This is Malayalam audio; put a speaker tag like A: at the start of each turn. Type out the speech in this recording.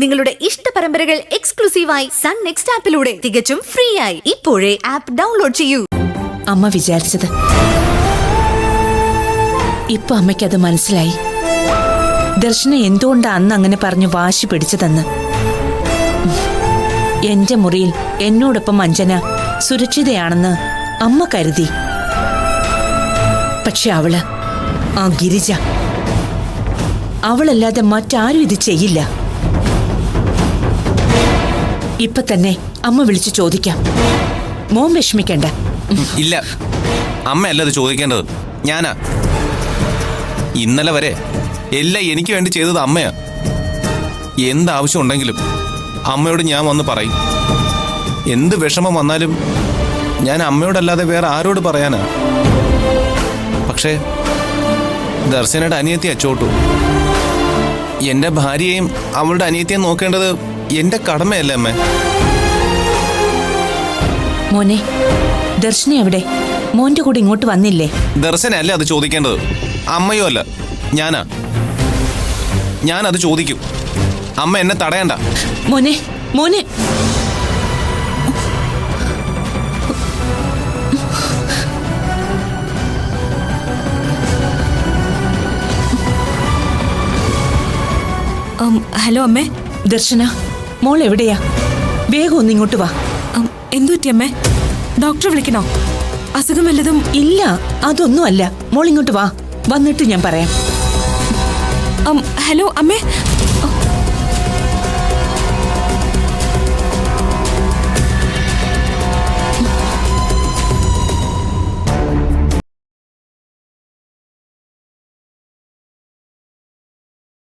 A: നിങ്ങളുടെ ഇഷ്ട പരമ്പരകൾ എക്സ്ക്ലൂസീവായി സൺ നെക്സ്റ്റ് ആപ്പിലൂടെ തികച്ചും ഫ്രീ ആയി ഇപ്പോഴേ ആപ്പ് ഡൗൺലോഡ് ചെയ്യൂ.
B: അമ്മ വിചാരിച്ചത് ഇപ്പൊ അമ്മയ്ക്കത് മനസ്സിലായി. ദർശന എന്തുകൊണ്ടാ അന്ന് അങ്ങനെ പറഞ്ഞു വാശി പിടിച്ചതെന്ന്. എന്റെ മുറിയിൽ എന്നോടൊപ്പം അഞ്ജന സുരക്ഷിതയാണെന്ന് അമ്മ കരുതി. പക്ഷെ അവള്, ആ ഗിരിജ, അവളല്ലാതെ മറ്റാരും ഇത് ചെയ്യില്ല. ഇപ്പൊ തന്നെ അമ്മ വിളിച്ചു ചോദിക്കാം. മോൻ വിഷമിക്കണ്ട.
C: ഇല്ല, അമ്മയല്ല അത് ചോദിക്കേണ്ടത്, ഞാനാ. ഇന്നലെ വരെ എല്ലാം എനിക്ക് വേണ്ടി ചെയ്തത് അമ്മയാ. എന്താവശ്യം ഉണ്ടെങ്കിലും അമ്മയോട് ഞാൻ വന്ന് പറയും. എന്ത് വിഷമം വന്നാലും ഞാൻ അമ്മയോടല്ലാതെ വേറെ ആരോട് പറയാനാ? പക്ഷേ ദർശനയുടെ അനിയത്തി അച്ചോട്ടു, എന്റെ ഭാര്യയെയും അവളുടെ അനിയത്തിയും നോക്കേണ്ടത് എന്റെ കടമയല്ലേ അമ്മേ?
B: മോനെ, ദർശന എവിടെ? മോന്റെ കൂടെ ഇങ്ങോട്ട് വന്നില്ലേ?
C: ദർശനല്ലേ അത് ചോദിക്കേണ്ടത്, അമ്മയോ അല്ല, ഞാനാ. ഞാനത് ചോദിക്കും. അമ്മ എന്നെ തടയണ്ട.
B: മോനെ, മോനെ.
D: ഹലോ അമ്മേ.
B: ദർശന, മോൾ എവിടെയാ? വേഗം ഒന്ന് ഇങ്ങോട്ട് വാ.
D: എന്തു പറ്റി അമ്മേ? ഡോക്ടറെ വിളിക്കണോ? അസുഖം വല്ലതും?
B: ഇല്ല, അതൊന്നും അല്ല. മോൾ ഇങ്ങോട്ട് വാ, വന്നിട്ട് ഞാൻ പറയാം.
D: ഹലോ അമ്മേ.